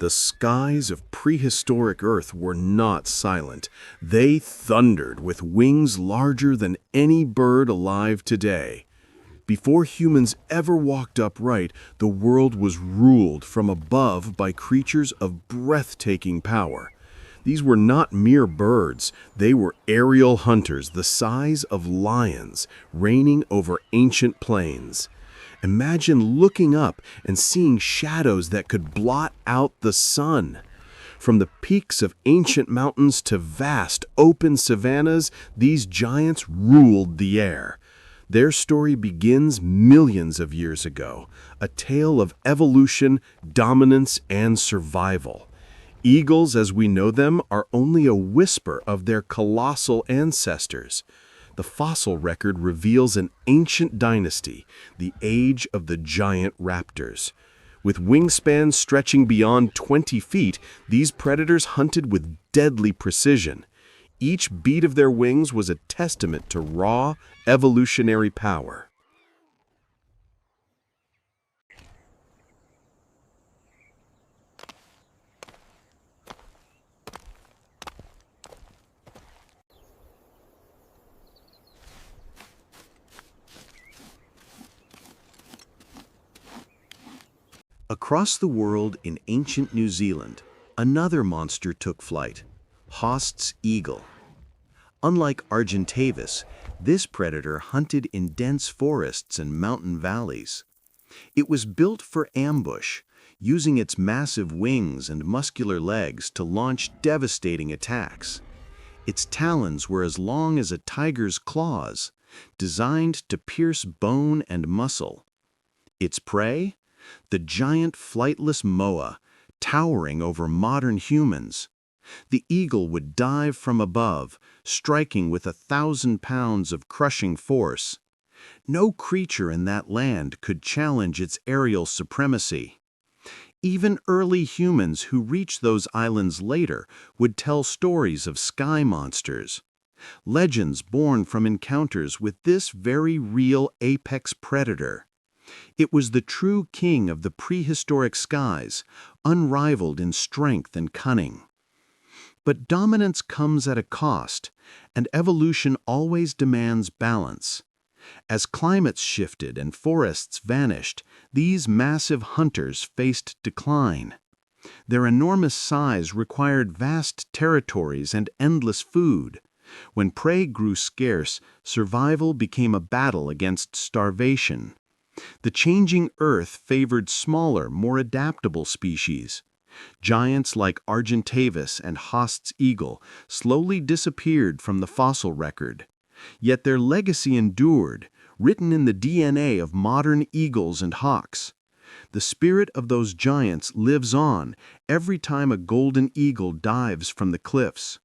The skies of prehistoric Earth were not silent. They thundered with wings larger than any bird alive today. Before humans ever walked upright, the world was ruled from above by creatures of breathtaking power. These were not mere birds. They were aerial hunters the size of lions, reigning over ancient plains. Imagine looking up and seeing shadows that could blot out the sun. From the peaks of ancient mountains to vast, open savannas, these giants ruled the air. Their story begins millions of years ago, a tale of evolution, dominance, and survival. Eagles, as we know them, are only a whisper of their colossal ancestors. The fossil record reveals an ancient dynasty, the age of the giant raptors. With wingspans stretching beyond 20 feet, these predators hunted with deadly precision. Each beat of their wings was a testament to raw, evolutionary power. Across the world in ancient New Zealand, another monster took flight, Haast's eagle. Unlike Argentavis, this predator hunted in dense forests and mountain valleys. It was built for ambush, using its massive wings and muscular legs to launch devastating attacks. Its talons were as long as a tiger's claws, designed to pierce bone and muscle. Its prey? The giant flightless moa, towering over modern humans. The eagle would dive from above, striking with 1,000 pounds of crushing force. No creature in that land could challenge its aerial supremacy. Even early humans who reached those islands later would tell stories of sky monsters. Legends born from encounters with this very real apex predator. It was the true king of the prehistoric skies, unrivaled in strength and cunning. But dominance comes at a cost, and evolution always demands balance. As climates shifted and forests vanished, these massive hunters faced decline. Their enormous size required vast territories and endless food. When prey grew scarce, survival became a battle against starvation. The changing Earth favored smaller, more adaptable species. Giants like Argentavis and Haast's eagle slowly disappeared from the fossil record. Yet their legacy endured, written in the DNA of modern eagles and hawks. The spirit of those giants lives on every time a golden eagle dives from the cliffs.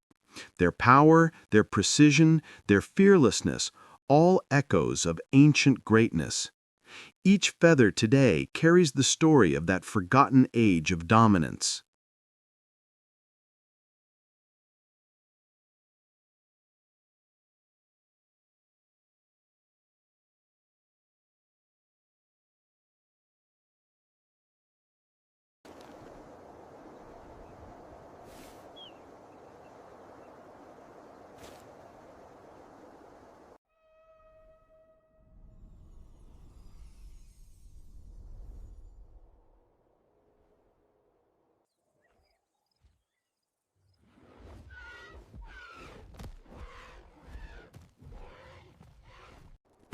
Their power, their precision, their fearlessness, all echoes of ancient greatness. Each feather today carries the story of that forgotten age of dominance.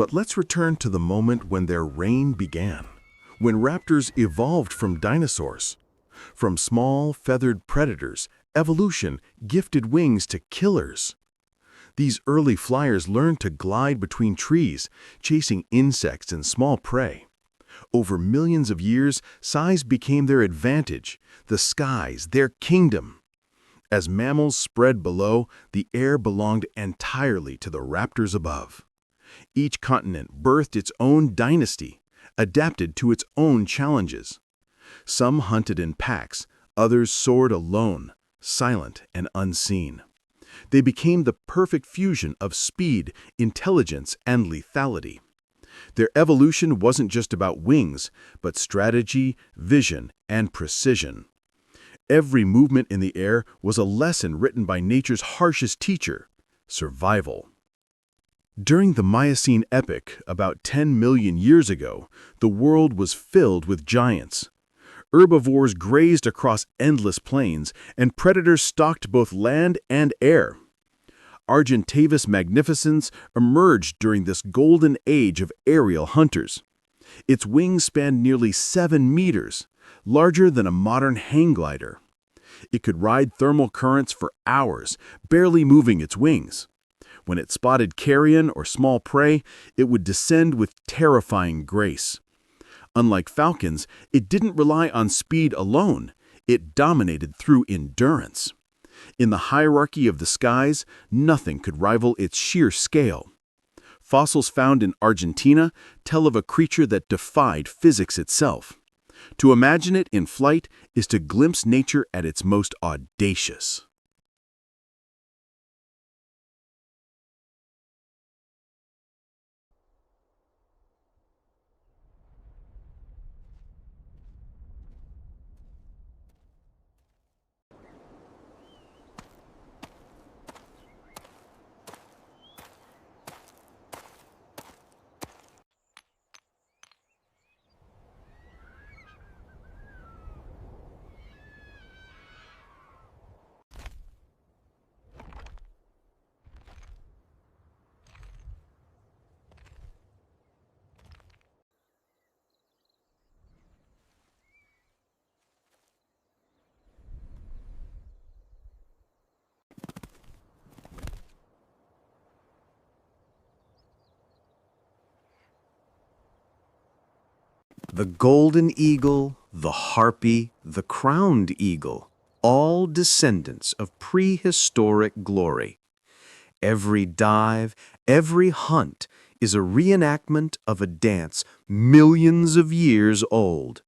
But let's return to the moment when their reign began, when raptors evolved from dinosaurs. From small, feathered predators, evolution gifted wings to killers. These early flyers learned to glide between trees, chasing insects and small prey. Over millions of years, size became their advantage, the skies their kingdom. As mammals spread below, the air belonged entirely to the raptors above. Each continent birthed its own dynasty, adapted to its own challenges. Some hunted in packs, others soared alone, silent and unseen. They became the perfect fusion of speed, intelligence, and lethality. Their evolution wasn't just about wings, but strategy, vision, and precision. Every movement in the air was a lesson written by nature's harshest teacher, survival. During the Miocene epoch, about 10 million years ago, the world was filled with giants. Herbivores grazed across endless plains, and predators stalked both land and air. Argentavis magnificens emerged during this golden age of aerial hunters. Its wings spanned nearly 7 meters, larger than a modern hang glider. It could ride thermal currents for hours, barely moving its wings. When it spotted carrion or small prey, it would descend with terrifying grace. Unlike falcons, it didn't rely on speed alone. It dominated through endurance. In the hierarchy of the skies, nothing could rival its sheer scale. Fossils found in Argentina tell of a creature that defied physics itself. To imagine it in flight is to glimpse nature at its most audacious. The golden eagle, the harpy, the crowned eagle, all descendants of prehistoric glory. Every dive, every hunt is a reenactment of a dance millions of years old.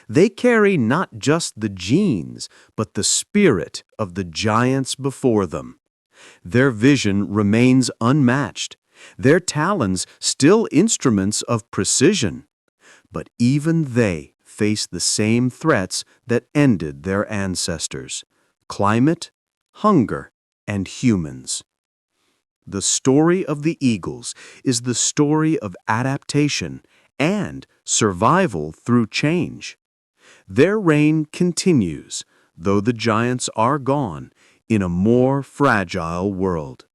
They carry not just the genes, but the spirit of the giants before them. Their vision remains unmatched, their talons still instruments of precision. But even they face the same threats that ended their ancestors: climate, hunger, and humans. The story of the eagles is the story of adaptation and survival through change. Their reign continues, though the giants are gone, in a more fragile world.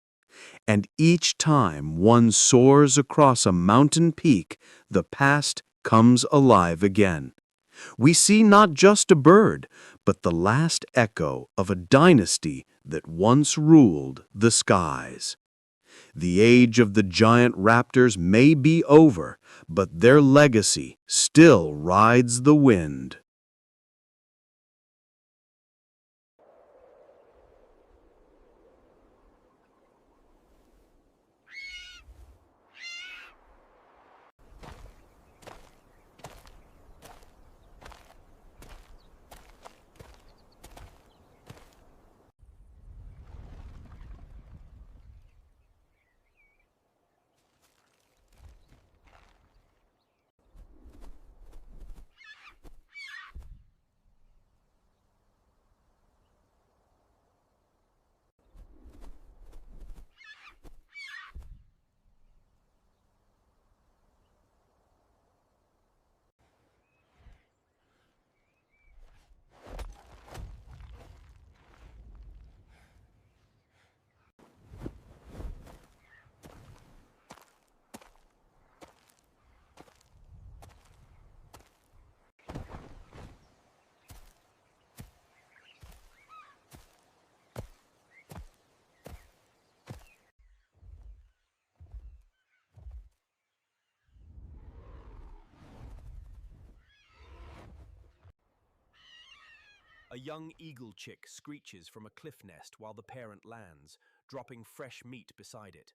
And each time one soars across a mountain peak, the past comes alive again. We see not just a bird, but the last echo of a dynasty that once ruled the skies. The age of the giant raptors may be over, but their legacy still rides the wind. A young eagle chick screeches from a cliff nest while the parent lands, dropping fresh meat beside it.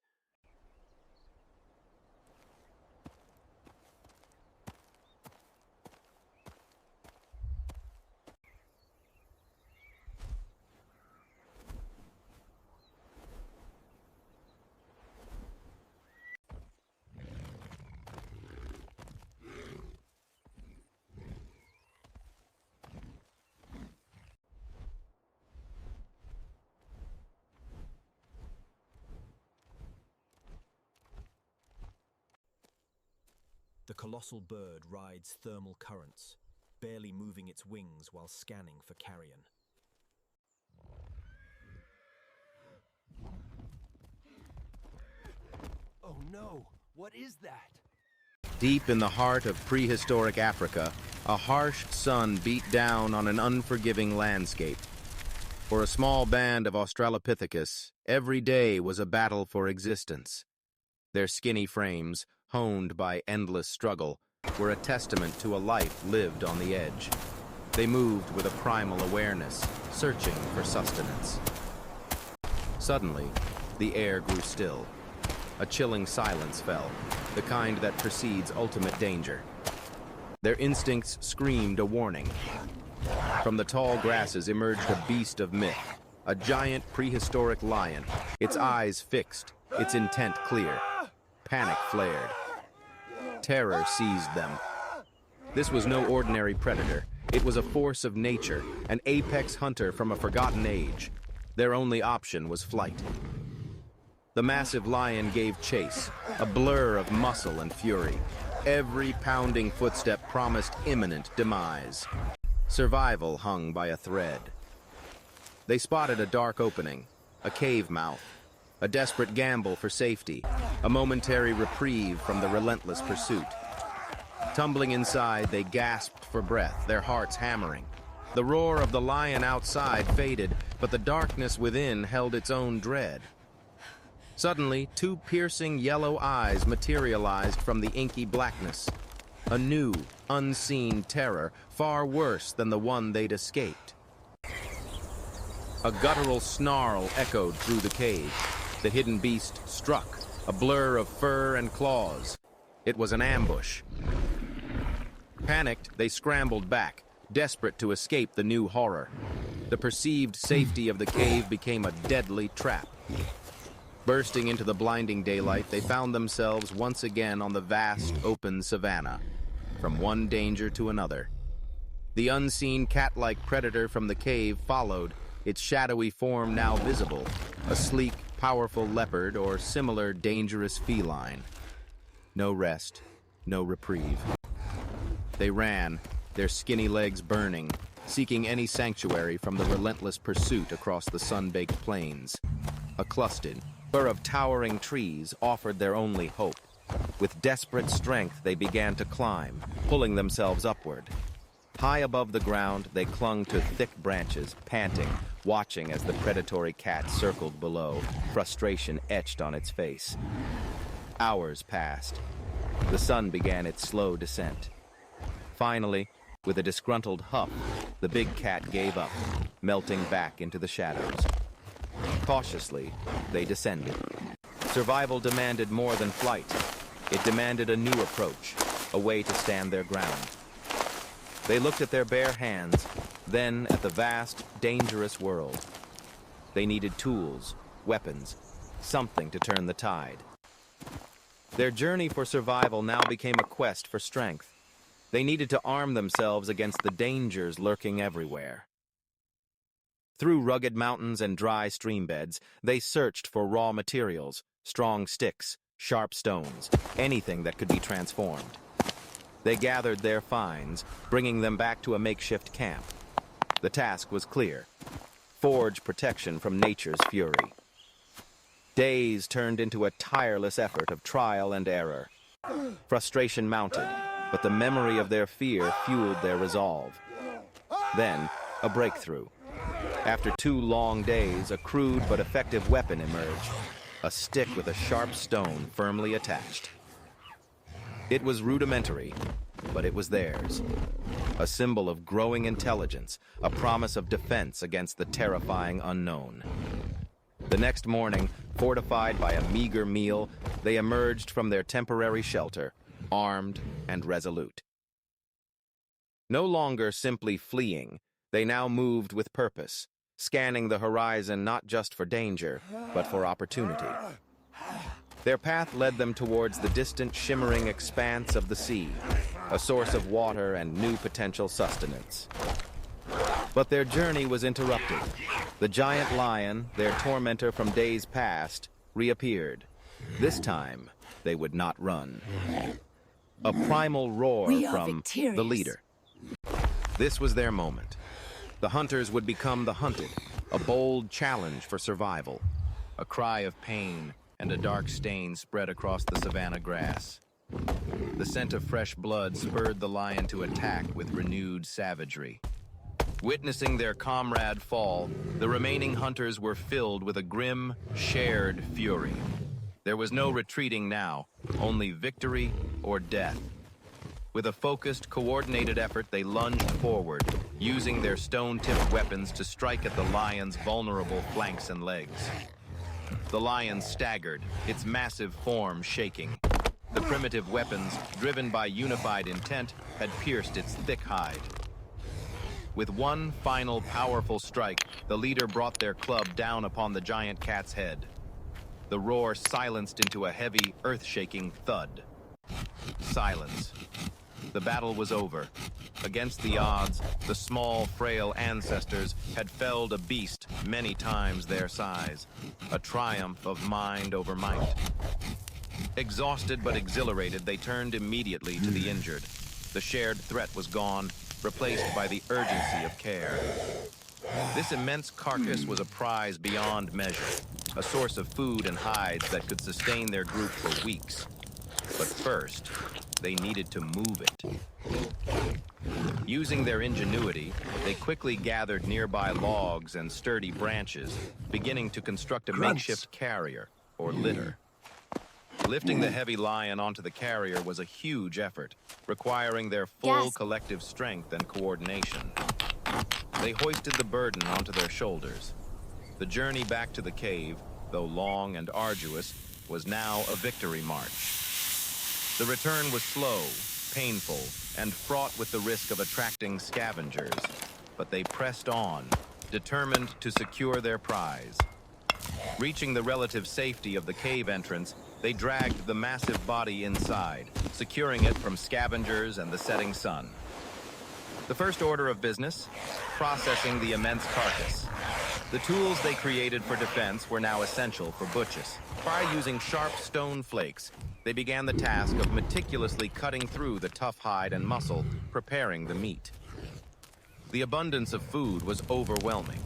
The colossal bird rides thermal currents, barely moving its wings while scanning for carrion. Oh no! What is that? Deep in the heart of prehistoric Africa, a harsh sun beat down on an unforgiving landscape. For a small band of Australopithecus, every day was a battle for existence. Their skinny frames, honed by endless struggle, were a testament to a life lived on the edge. They moved with a primal awareness, searching for sustenance. Suddenly, the air grew still. A chilling silence fell, the kind that precedes ultimate danger. Their instincts screamed a warning. From the tall grasses emerged a beast of myth, a giant prehistoric lion, its eyes fixed, its intent clear. Panic flared. Terror seized them. This was no ordinary predator. It was a force of nature, an apex hunter from a forgotten age. Their only option was flight. The massive lion gave chase, a blur of muscle and fury. Every pounding footstep promised imminent demise. Survival hung by a thread. They spotted a dark opening, a cave mouth, a desperate gamble for safety, a momentary reprieve from the relentless pursuit. Tumbling inside, they gasped for breath, their hearts hammering. The roar of the lion outside faded, but the darkness within held its own dread. Suddenly, two piercing yellow eyes materialized from the inky blackness. A new, unseen terror, far worse than the one they'd escaped. A guttural snarl echoed through the cave. The hidden beast struck, a blur of fur and claws. It was an ambush. Panicked, they scrambled back, desperate to escape the new horror. The perceived safety of the cave became a deadly trap. Bursting into the blinding daylight, they found themselves once again on the vast, open savannah, from one danger to another. The unseen cat-like predator from the cave followed, its shadowy form now visible, a sleek, powerful leopard or similar dangerous feline. No rest, no reprieve. They ran, their skinny legs burning, seeking any sanctuary from the relentless pursuit across the sun-baked plains. A clustered spur of towering trees offered their only hope. With desperate strength, they began to climb, pulling themselves upward. High above the ground, they clung to thick branches, panting, watching as the predatory cat circled below, frustration etched on its face. Hours passed. The sun began its slow descent. Finally, with a disgruntled huff, the big cat gave up, melting back into the shadows. Cautiously, they descended. Survival demanded more than flight. It demanded a new approach, a way to stand their ground. They looked at their bare hands, then at the vast, dangerous world. They needed tools, weapons, something to turn the tide. Their journey for survival now became a quest for strength. They needed to arm themselves against the dangers lurking everywhere. Through rugged mountains and dry stream beds, they searched for raw materials, strong sticks, sharp stones, anything that could be transformed. They gathered their finds, bringing them back to a makeshift camp. The task was clear: forge protection from nature's fury. Days turned into a tireless effort of trial and error. Frustration mounted, but the memory of their fear fueled their resolve. Then, a breakthrough. After 2 long days, a crude but effective weapon emerged, a stick with a sharp stone firmly attached. It was rudimentary, but it was theirs. A symbol of growing intelligence, a promise of defense against the terrifying unknown. The next morning, fortified by a meager meal, they emerged from their temporary shelter, armed and resolute. No longer simply fleeing, they now moved with purpose, scanning the horizon not just for danger, but for opportunity. Their path led them towards the distant, shimmering expanse of the sea, a source of water and new potential sustenance. But their journey was interrupted. The giant lion, their tormentor from days past, reappeared. This time, they would not run. a primal roar We are from victorious. the leader. This was their moment. The hunters would become the hunted, a bold challenge for survival. A cry of pain and a dark stain spread across the savanna grass. The scent of fresh blood spurred the lion to attack with renewed savagery. Witnessing their comrade fall, the remaining hunters were filled with a grim, shared fury. There was no retreating now, only victory or death. With a focused, coordinated effort, they lunged forward, using their stone-tipped weapons to strike at the lion's vulnerable flanks and legs. The lion staggered, its massive form shaking. The primitive weapons, driven by unified intent, had pierced its thick hide. With one final powerful strike, the leader brought their club down upon the giant cat's head. The roar silenced into a heavy, earth-shaking thud. Silence. The battle was over. Against the odds, the small, frail ancestors had felled a beast many times their size. A triumph of mind over might. Exhausted but exhilarated, they turned immediately to the injured. The shared threat was gone, replaced by the urgency of care. This immense carcass was a prize beyond measure, a source of food and hides that could sustain their group for weeks. But first, they needed to move it. Using their ingenuity, they quickly gathered nearby logs and sturdy branches, beginning to construct a makeshift carrier, or litter. Lifting the heavy lion onto the carrier was a huge effort, requiring their full collective strength and coordination. They hoisted the burden onto their shoulders. The journey back to the cave, though long and arduous, was now a victory march. The return was slow, painful, and fraught with the risk of attracting scavengers, but they pressed on, determined to secure their prize. Reaching the relative safety of the cave entrance, they dragged the massive body inside, securing it from scavengers and the setting sun. The first order of business, processing the immense carcass. The tools they created for defense were now essential for butchers. By using sharp stone flakes, they began the task of meticulously cutting through the tough hide and muscle, preparing the meat. The abundance of food was overwhelming.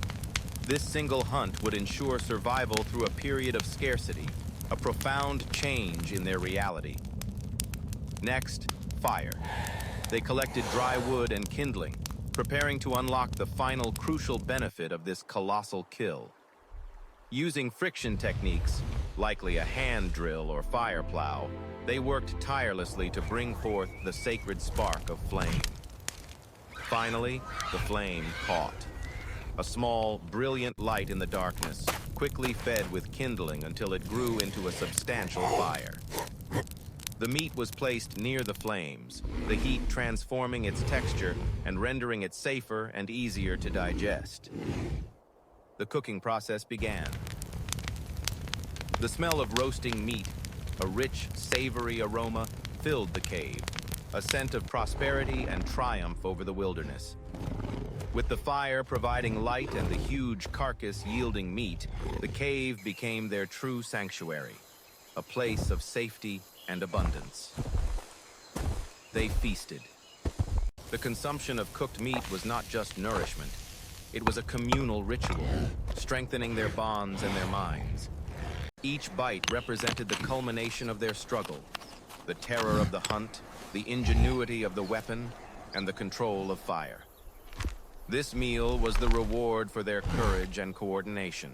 This single hunt would ensure survival through a period of scarcity, a profound change in their reality. Next, fire. They collected dry wood and kindling, preparing to unlock the final crucial benefit of this colossal kill. Using friction techniques, likely a hand drill or fire plow, they worked tirelessly to bring forth the sacred spark of flame. Finally, the flame caught. A small, brilliant light in the darkness, quickly fed with kindling until it grew into a substantial fire. The meat was placed near the flames, the heat transforming its texture and rendering it safer and easier to digest. The cooking process began. The smell of roasting meat, a rich, savory aroma, filled the cave, a scent of prosperity and triumph over the wilderness. With the fire providing light and the huge carcass yielding meat, the cave became their true sanctuary, a place of safety and abundance. They feasted. The consumption of cooked meat was not just nourishment. It was a communal ritual, strengthening their bonds and their minds. Each bite represented the culmination of their struggle, the terror of the hunt, the ingenuity of the weapon, and the control of fire. This meal was the reward for their courage and coordination.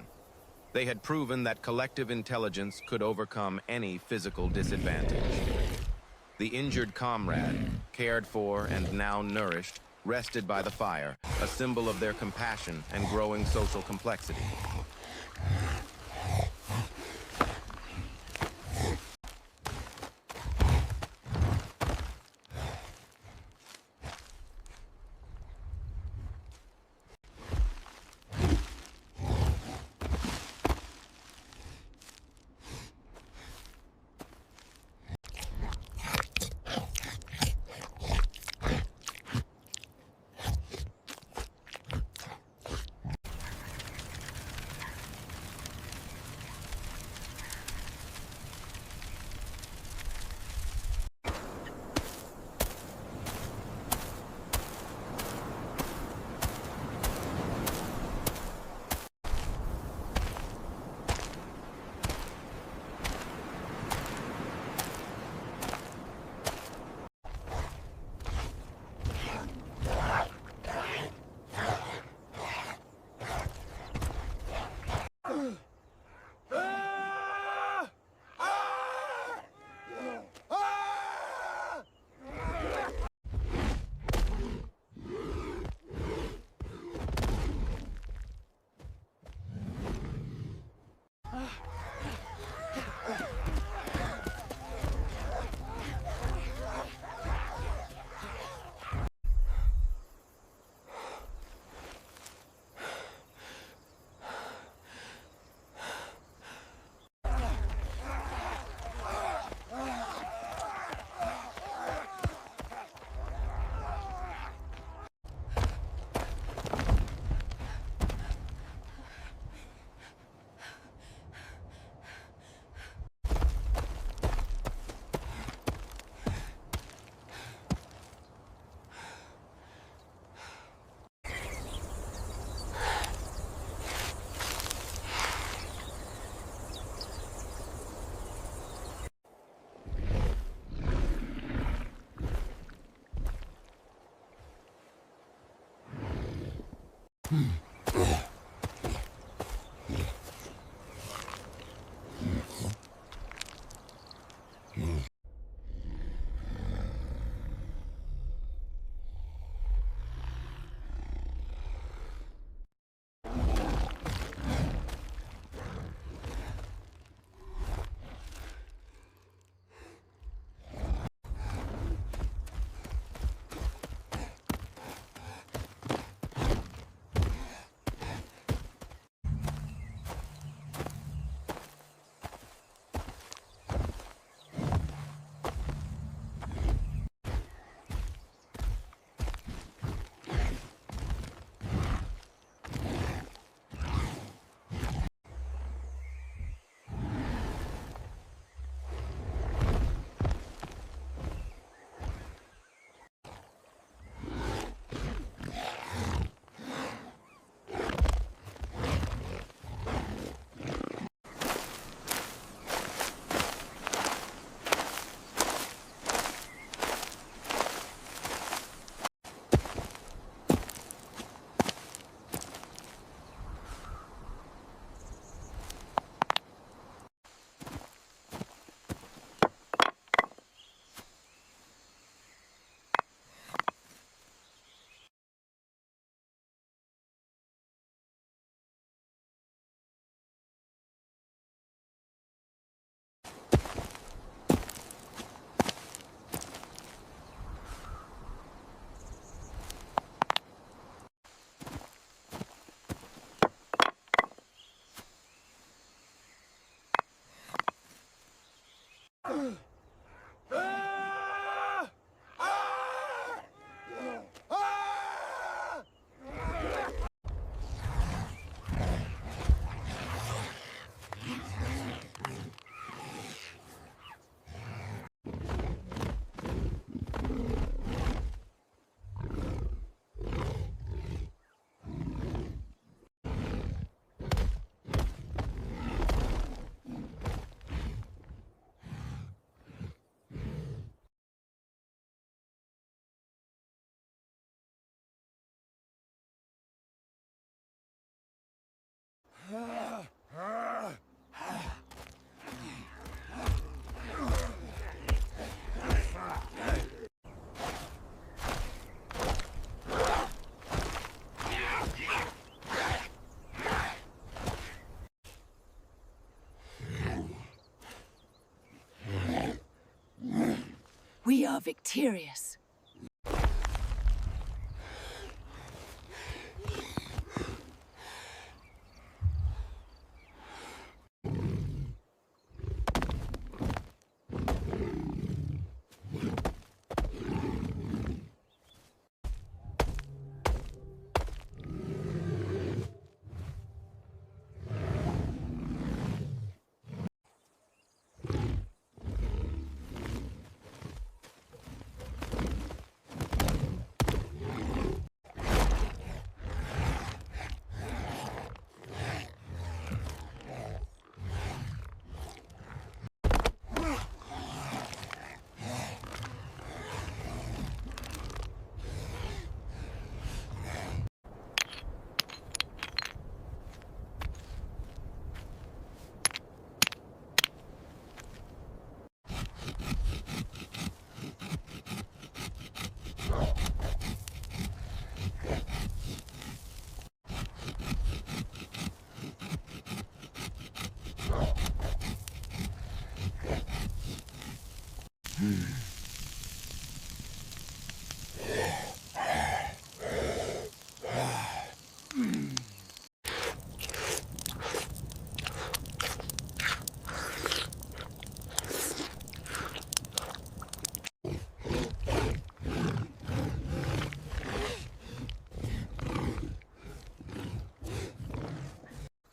They had proven that collective intelligence could overcome any physical disadvantage. The injured comrade, cared for and now nourished, rested by the fire, a symbol of their compassion and growing social complexity. We are victorious.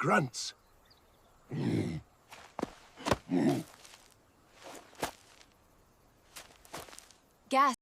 Grunts. Gas.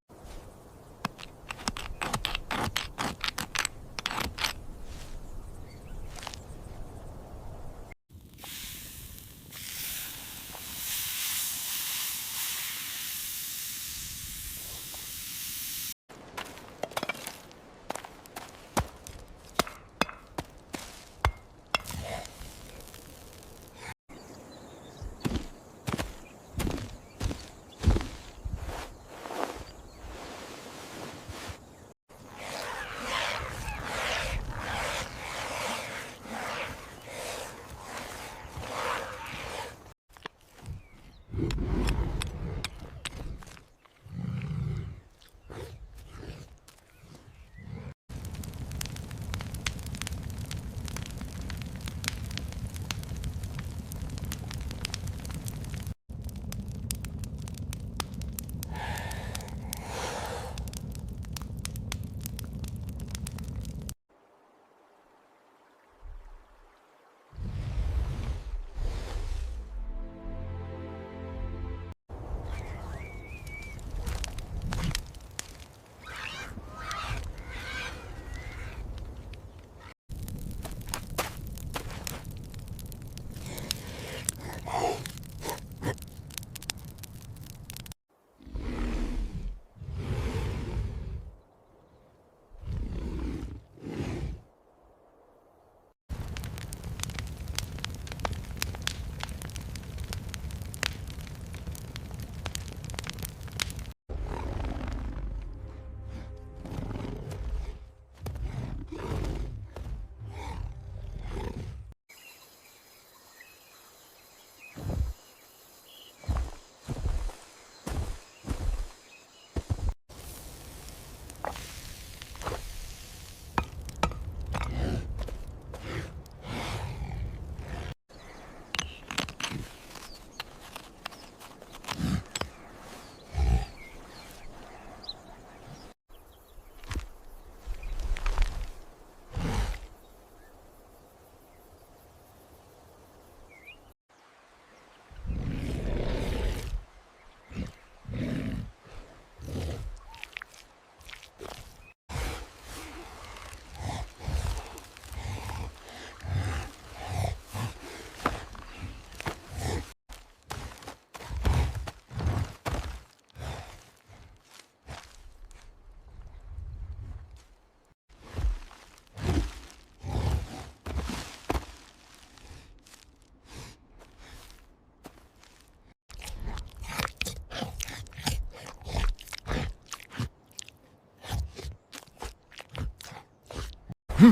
The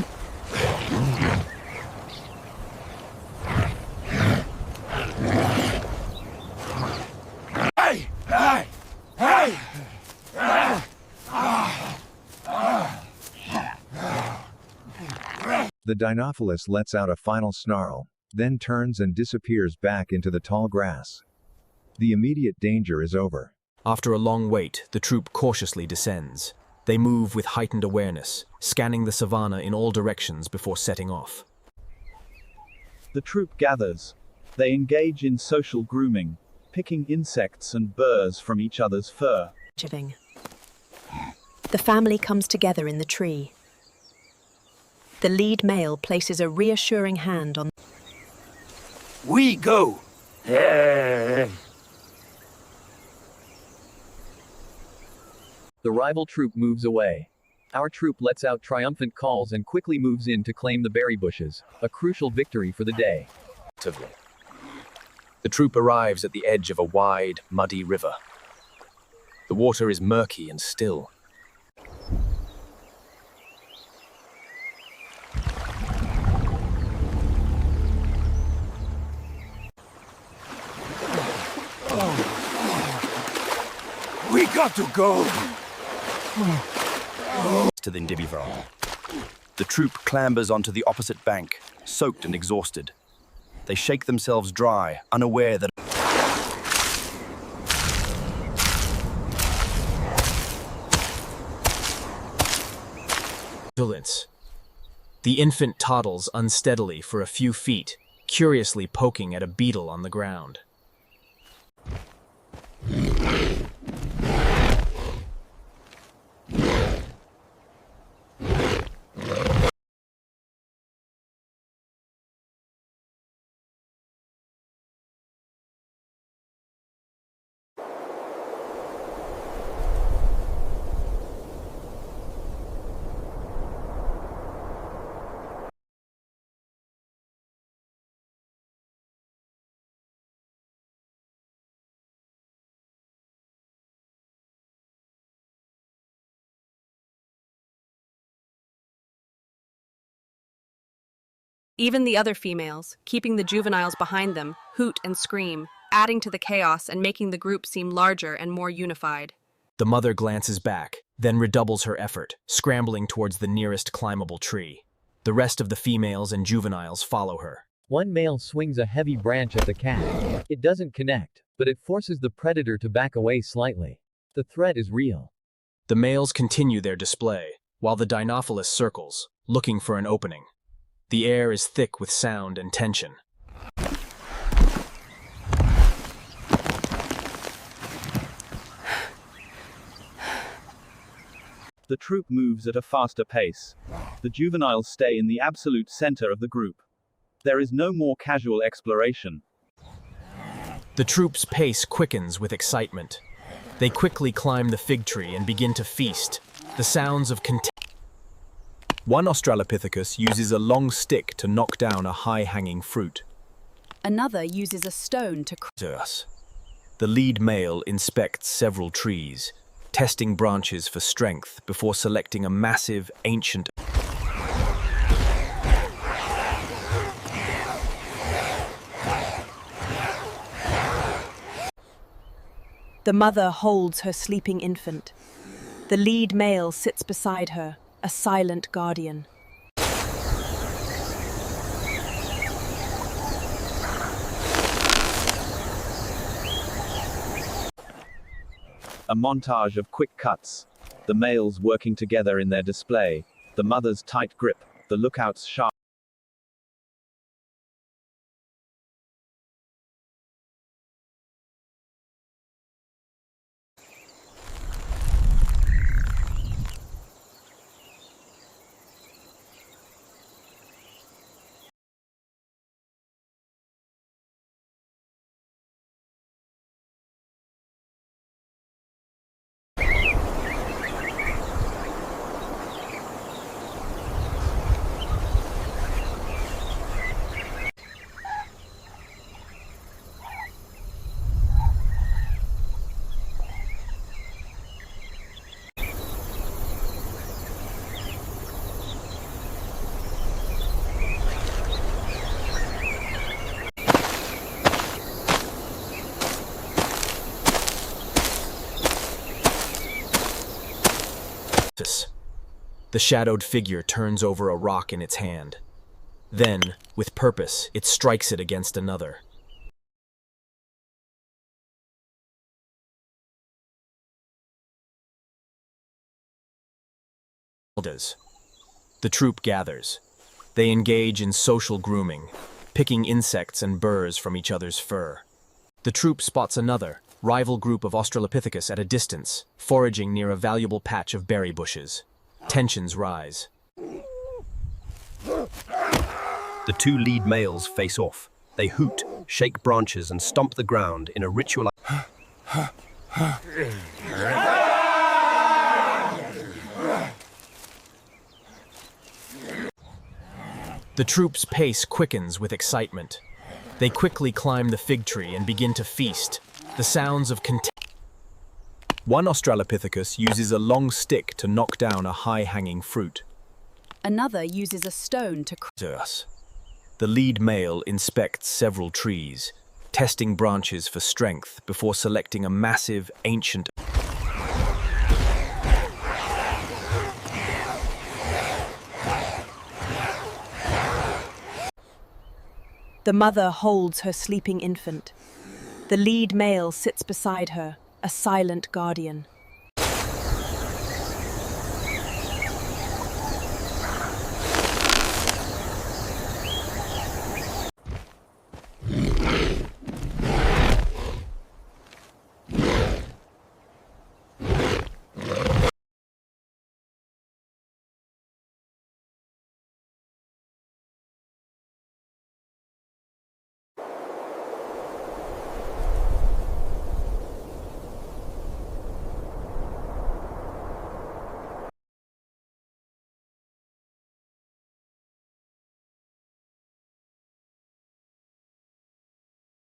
Dinophilus lets out a final snarl, then turns and disappears back into the tall grass. The immediate danger is over. After a long wait, the troop cautiously descends. They move with heightened awareness, scanning the savannah in all directions before setting off. The troop gathers. They engage in social grooming, picking insects and burrs from each other's fur. The family comes together in the tree. The lead male places a reassuring hand on. We go! The rival troop moves away. Our troop lets out triumphant calls and quickly moves in to claim the berry bushes, a crucial victory for the day. The troop arrives at the edge of a wide, muddy river. The water is murky and still. We got to go! To the Indivivar. The troop clambers onto the opposite bank, soaked and exhausted. They shake themselves dry, unaware that The infant toddles unsteadily for a few feet, curiously poking at a beetle on the ground. Even the other females, keeping the juveniles behind them, hoot and scream, adding to the chaos and making the group seem larger and more unified. The mother glances back, then redoubles her effort, scrambling towards the nearest climbable tree. The rest of the females and juveniles follow her. One male swings a heavy branch at the cat. It doesn't connect, but it forces the predator to back away slightly. The threat is real. The males continue their display, while the Dinophilus circles, looking for an opening. The air is thick with sound and tension. The troop moves at a faster pace. The juveniles stay in the absolute center of the group. There is no more casual exploration. The troop's pace quickens with excitement. They quickly climb the fig tree and begin to feast. The sounds of One Australopithecus uses a long stick to knock down a high-hanging fruit. Another uses a stone to Us. The lead male inspects several trees, testing branches for strength before selecting a massive, ancient. The mother holds her sleeping infant. The lead male sits beside her, a silent guardian. A montage of quick cuts. The males working together in their display, the mother's tight grip, the lookout's sharp. The shadowed figure turns over a rock in its hand. Then, with purpose, it strikes it against another. The troop gathers. They engage in social grooming, picking insects and burrs from each other's fur. The troop spots another, rival group of Australopithecus at a distance, foraging near a valuable patch of berry bushes. Tensions rise. The two lead males face off. They hoot, shake branches, and stomp the ground in a ritual. The troop's pace quickens with excitement. They quickly climb the fig tree and begin to feast. The sounds of One Australopithecus uses a long stick to knock down a high-hanging fruit. Another uses a stone to The lead male inspects several trees, testing branches for strength before selecting a massive, ancient. The mother holds her sleeping infant. The lead male sits beside her, a silent guardian.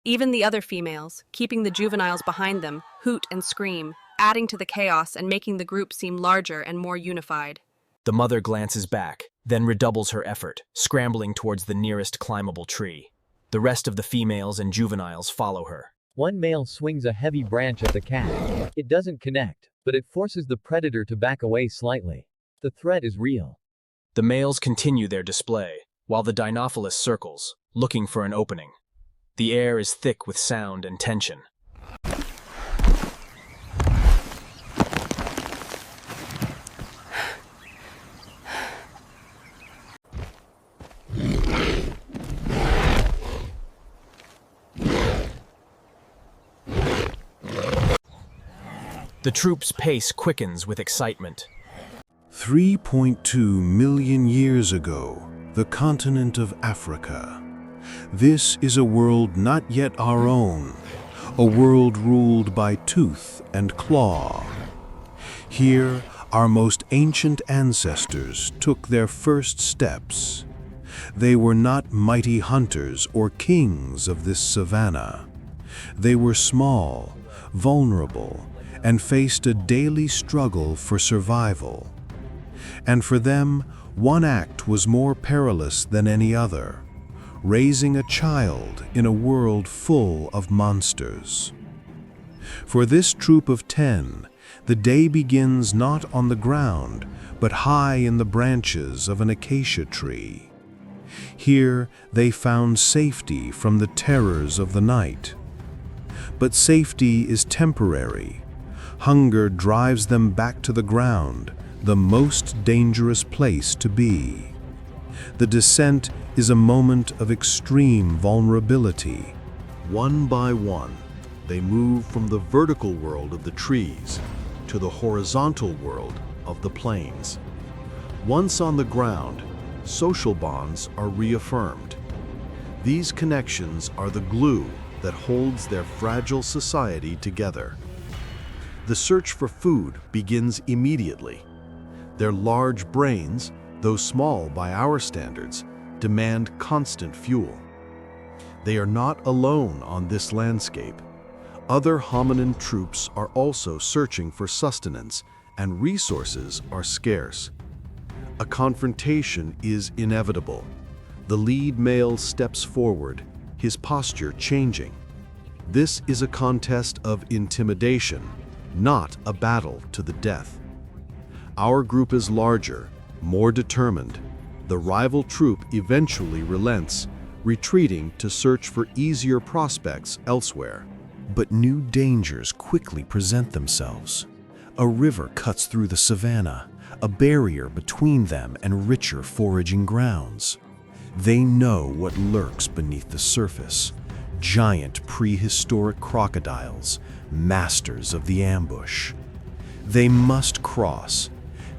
Even the other females, keeping the juveniles behind them, hoot and scream, adding to the chaos and making the group seem larger and more unified. The mother glances back, then redoubles her effort, scrambling towards the nearest climbable tree. The rest of the females and juveniles follow her. One male swings a heavy branch at the cat. It doesn't connect, but it forces the predator to back away slightly. The threat is real. The males continue their display, while the Dinophilis circles, looking for an opening. The air is thick with sound and tension. The troop's pace quickens with excitement. 3.2 million years ago, the continent of Africa. This is a world not yet our own, a world ruled by tooth and claw. Here, our most ancient ancestors took their first steps. They were not mighty hunters or kings of this savannah. They were small, vulnerable, and faced a daily struggle for survival. And for them, one act was more perilous than any other: raising a child in a world full of monsters. For this troop of 10, the day begins not on the ground, but high in the branches of an acacia tree. Here they found safety from the terrors of the night. But safety is temporary. Hunger drives them back to the ground, the most dangerous place to be. The descent is a moment of extreme vulnerability. One by one, they move from the vertical world of the trees to the horizontal world of the plains. Once on the ground, social bonds are reaffirmed. These connections are the glue that holds their fragile society together. The search for food begins immediately. Their large brains, though small by our standards, demand constant fuel. They are not alone on this landscape. Other hominin troops are also searching for sustenance, and resources are scarce. A confrontation is inevitable. The lead male steps forward, his posture changing. This is a contest of intimidation, not a battle to the death. Our group is larger, more determined. The rival troop eventually relents, retreating to search for easier prospects elsewhere. But new dangers quickly present themselves. A river cuts through the savannah, a barrier between them and richer foraging grounds. They know what lurks beneath the surface. Giant prehistoric crocodiles, masters of the ambush. They must cross.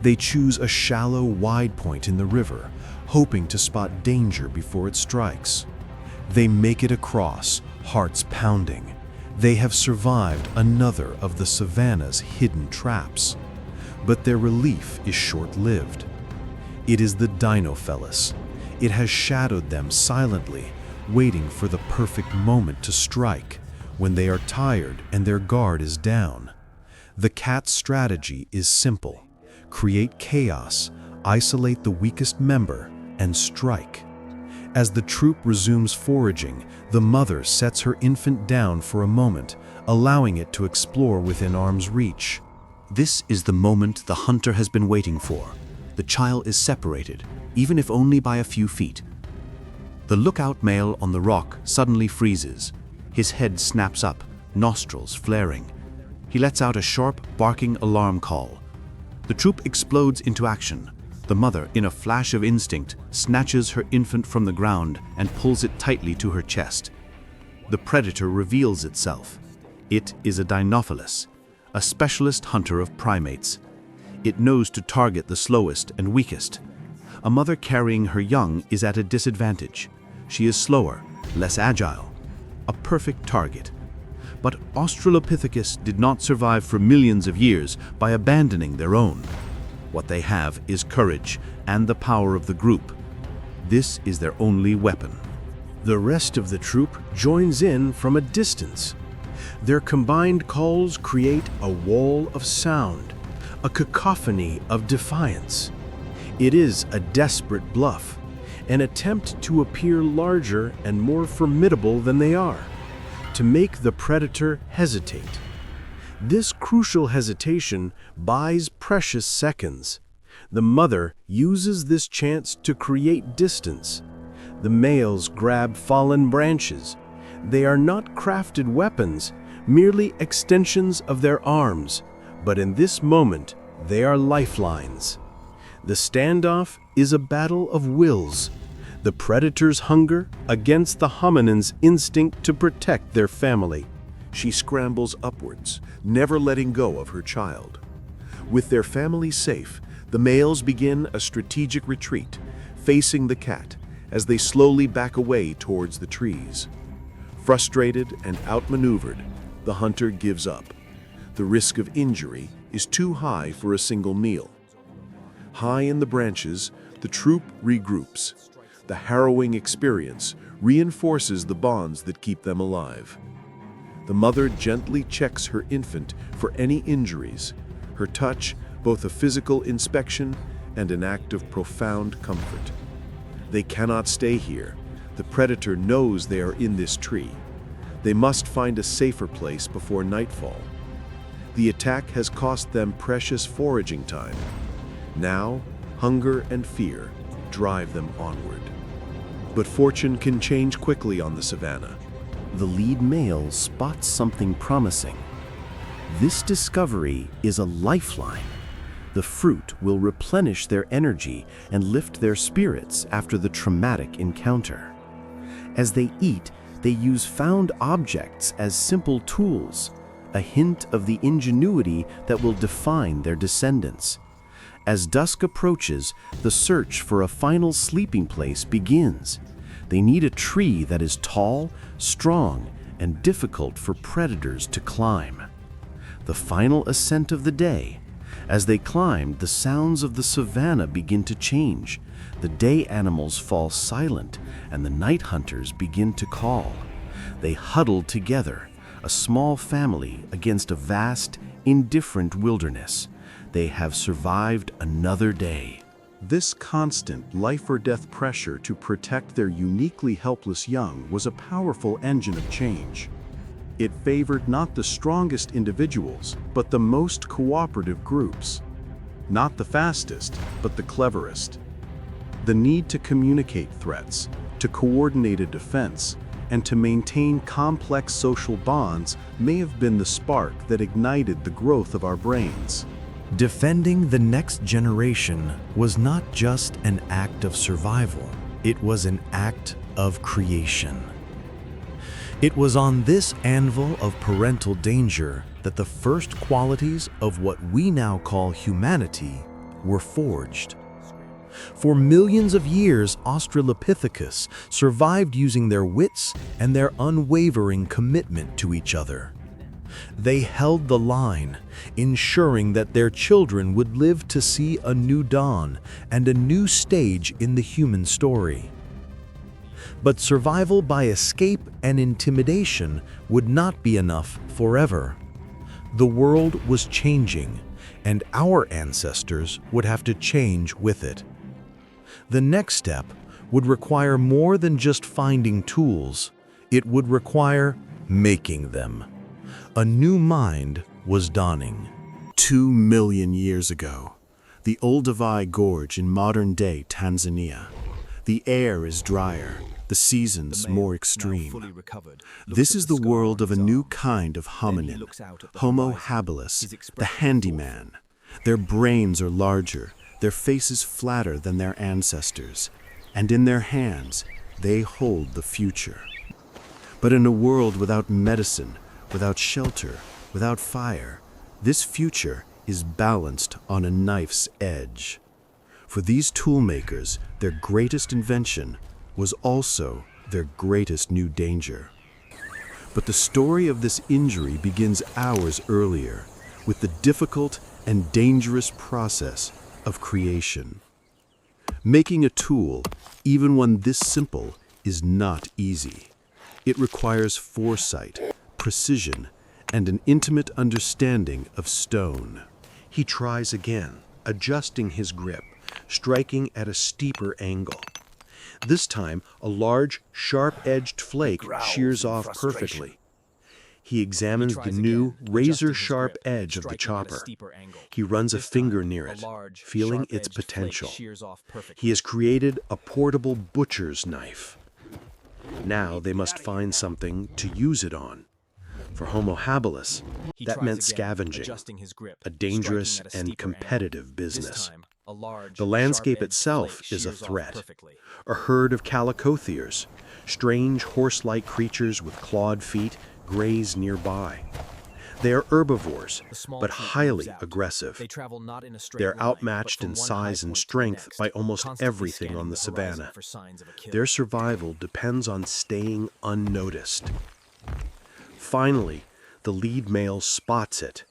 They choose a shallow, wide point in the river, hoping to spot danger before it strikes. They make it across, hearts pounding. They have survived another of the savannah's hidden traps. But their relief is short-lived. It is the Dinofelis. It has shadowed them silently, waiting for the perfect moment to strike, when they are tired and their guard is down. The cat's strategy is simple. Create chaos, isolate the weakest member, and strike. As the troop resumes foraging, the mother sets her infant down for a moment, allowing it to explore within arm's reach. This is the moment the hunter has been waiting for. The child is separated, even if only by a few feet. The lookout male on the rock suddenly freezes. His head snaps up, nostrils flaring. He lets out a sharp, barking alarm call. The troop explodes into action. The mother, in a flash of instinct, snatches her infant from the ground and pulls it tightly to her chest. The predator reveals itself. It is a Dinofelis, a specialist hunter of primates. It knows to target the slowest and weakest. A mother carrying her young is at a disadvantage. She is slower, less agile. A perfect target. But Australopithecus did not survive for millions of years by abandoning their own. What they have is courage and the power of the group. This is their only weapon. The rest of the troop joins in from a distance. Their combined calls create a wall of sound, a cacophony of defiance. It is a desperate bluff, an attempt to appear larger and more formidable than they are, to make the predator hesitate. This crucial hesitation buys precious seconds. The mother uses this chance to create distance. The males grab fallen branches. They are not crafted weapons, merely extensions of their arms, but in this moment, they are lifelines. The standoff is a battle of wills. The predator's hunger against the hominin's instinct to protect their family. She scrambles upwards, never letting go of her child. With their family safe, the males begin a strategic retreat, facing the cat as they slowly back away towards the trees. Frustrated and outmaneuvered, the hunter gives up. The risk of injury is too high for a single meal. High in the branches, the troop regroups. The harrowing experience reinforces the bonds that keep them alive. The mother gently checks her infant for any injuries, her touch both a physical inspection and an act of profound comfort. They cannot stay here. The predator knows they are in this tree. They must find a safer place before nightfall. The attack has cost them precious foraging time. Now, hunger and fear drive them onward. But fortune can change quickly on the savannah. The lead male spots something promising. This discovery is a lifeline. The fruit will replenish their energy and lift their spirits after the traumatic encounter. As they eat, they use found objects as simple tools, a hint of the ingenuity that will define their descendants. As dusk approaches, the search for a final sleeping place begins. They need a tree that is tall, strong, and difficult for predators to climb. The final ascent of the day. As they climb, the sounds of the savannah begin to change. The day animals fall silent, and the night hunters begin to call. They huddle together, a small family against a vast, indifferent wilderness. They have survived another day. This constant life-or-death pressure to protect their uniquely helpless young was a powerful engine of change. It favored not the strongest individuals, but the most cooperative groups. not the fastest, but the cleverest. The need to communicate threats, to coordinate a defense, and to maintain complex social bonds may have been the spark that ignited the growth of our brains. Defending the next generation was not just an act of survival, it was an act of creation. It was on this anvil of parental danger that the first qualities of what we now call humanity were forged. For millions of years, Australopithecus survived using their wits and their unwavering commitment to each other. They held the line, ensuring that their children would live to see a new dawn and a new stage in the human story. But survival by escape and intimidation would not be enough forever. The world was changing, and our ancestors would have to change with it. The next step would require more than just finding tools. It would require making them. A new mind was dawning. 2 million years ago, the Olduvai Gorge in modern-day Tanzania. The air is drier, the seasons more extreme. This is the world of a new kind of hominin, Homo habilis, the handyman. Their brains are larger, their faces flatter than their ancestors, and in their hands they hold the future. But in a world without medicine, without shelter, without fire, this future is balanced on a knife's edge. For these toolmakers, their greatest invention was also their greatest new danger. But the story of this injury begins hours earlier, with the difficult and dangerous process of creation. Making a tool, even one this simple, is not easy. It requires foresight, precision, and an intimate understanding of stone. He tries again, adjusting his grip, striking at a steeper angle. This time, a large, sharp-edged flake shears off perfectly. He examines the new, razor-sharp edge of the chopper. He runs a finger near it, feeling its potential. He has created a portable butcher's knife. Now they must find something to use it on. For Homo habilis, that meant scavenging, a dangerous and competitive business. The landscape itself is a threat. A herd of calicotheres, strange horse-like creatures with clawed feet, graze nearby. They are herbivores, but highly aggressive. They are outmatched in size and strength by almost everything on the savannah. Their survival depends on staying unnoticed. Finally, the lead male spots it.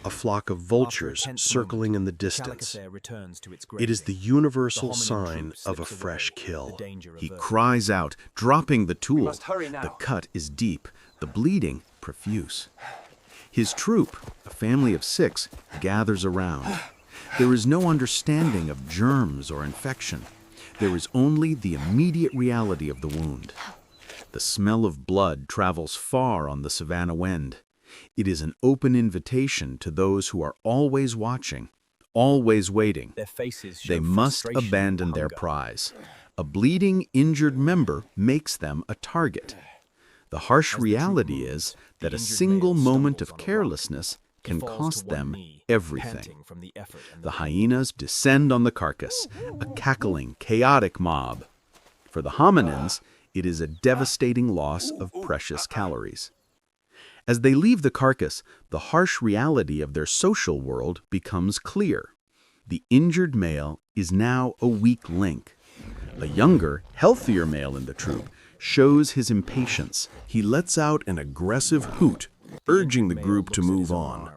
A flock of vultures circling in the distance. It is the universal sign of a fresh kill. He cries out, dropping the tool. The cut is deep, the bleeding profuse. His troop, a family of 6, gathers around. There is no understanding of germs or infection. There is only the immediate reality of the wound. The smell of blood travels far on the savannah wind. It is an open invitation to those who are always watching, always waiting. They must abandon their prize. A bleeding, injured member makes them a target. The harsh reality is that a single moment of carelessness can cost them everything. The hyenas descend on the carcass, a cackling, chaotic mob. For the hominins, it is a devastating loss of precious calories. As they leave the carcass, the harsh reality of their social world becomes clear. The injured male is now a weak link. A younger, healthier male in the troop shows his impatience. He lets out an aggressive hoot, urging the group to move on.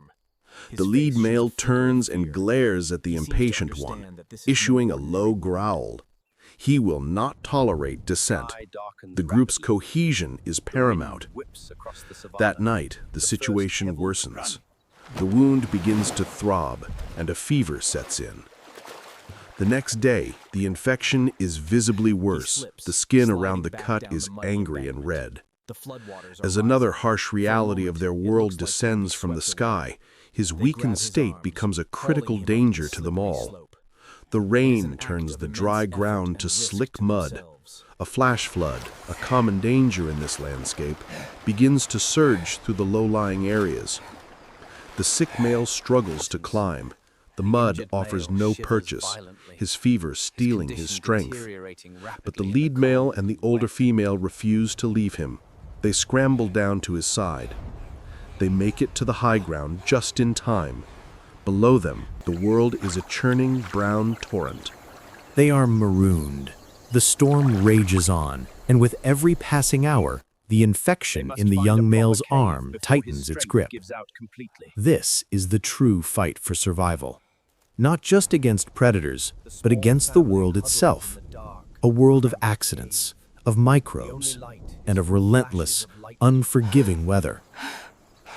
The lead male turns and glares at the impatient one, issuing a low growl. He will not tolerate dissent. The group's cohesion is paramount. That night, the situation worsens. The wound begins to throb, and a fever sets in. The next day, the infection is visibly worse. The skin around the cut is angry and red. As another harsh reality of their world descends from the sky, His weakened state becomes a critical danger to them all. The rain turns the dry ground to slick mud. A flash flood, a common danger in this landscape, begins to surge through the low-lying areas. The sick male struggles to climb. The mud offers no purchase, his fever stealing his strength. But the lead male and the older female refuse to leave him. They scramble down to his side. They make it to the high ground just in time. Below them, the world is a churning brown torrent. They are marooned. The storm rages on, and with every passing hour, the infection in the young male's arm tightens its grip. This is the true fight for survival. Not just against predators, but against the world itself. A world of accidents, of microbes, and of relentless, unforgiving weather.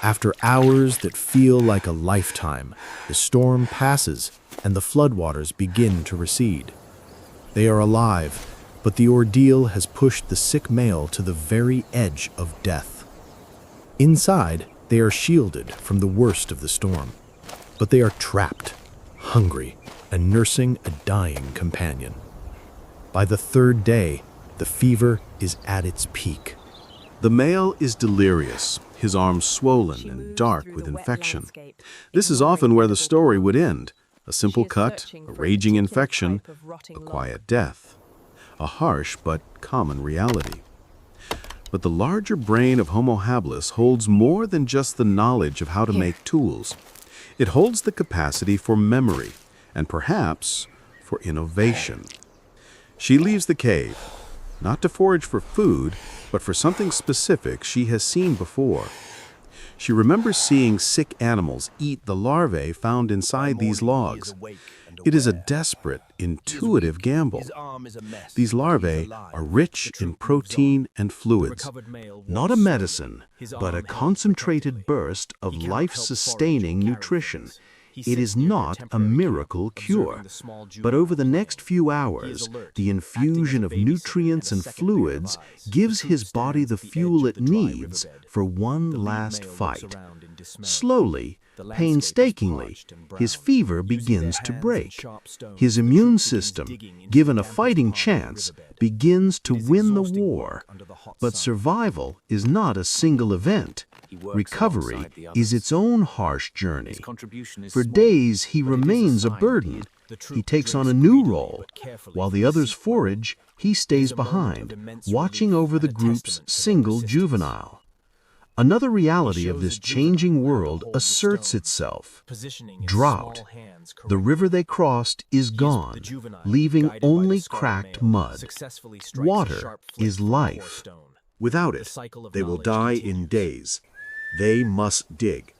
After hours that feel like a lifetime, the storm passes and the floodwaters begin to recede. They are alive, but the ordeal has pushed the sick male to the very edge of death. Inside, they are shielded from the worst of the storm, but they are trapped, hungry, and nursing a dying companion. By the third day, the fever is at its peak. The male is delirious, his arms swollen and dark with infection. This is often where the story would end. A simple cut, a raging infection, a quiet death. A harsh but common reality. But the larger brain of Homo habilis holds more than just the knowledge of how to make tools. It holds the capacity for memory, and perhaps for innovation. She leaves the cave, not to forage for food, but for something specific she has seen before. She remembers seeing sick animals eat the larvae found inside these logs. It is a desperate, intuitive gamble. These larvae are rich in protein and fluids. Not a medicine, but a concentrated burst of life-sustaining nutrition. It is not a miracle cure, but over the next few hours, the infusion of nutrients and fluids gives his body the fuel it needs for one last fight. Slowly, painstakingly, his fever begins to break. His immune system, given a fighting chance, begins to win the war. But survival is not a single event. Recovery is its own harsh journey. For days, he remains a burden. He takes on a new role. While the others forage, he stays behind, watching over the group's single juvenile. Another reality of this changing world asserts itself. Drought. The river they crossed is gone, leaving only cracked mud. Water is life. Without it, they will die in days. They must dig.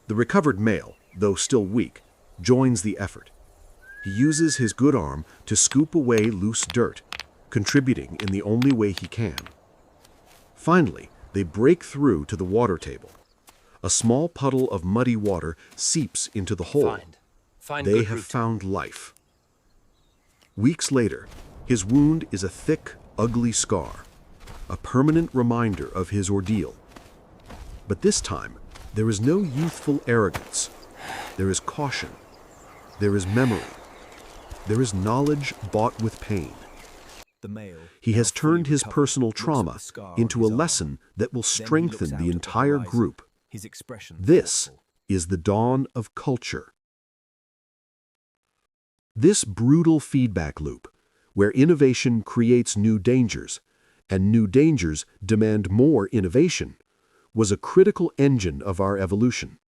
The recovered male, though still weak, joins the effort. He uses his good arm to scoop away loose dirt, contributing in the only way he can. Finally, they break through to the water table. A small puddle of muddy water seeps into the hole. They have found life. Weeks later, his wound is a thick, ugly scar, a permanent reminder of his ordeal. But this time, there is no youthful arrogance. There is caution. There is memory. There is knowledge bought with pain. He has turned his personal trauma into a lesson that will strengthen the entire group. This is the dawn of culture. This brutal feedback loop, where innovation creates new dangers, and new dangers demand more innovation, was a critical engine of our evolution.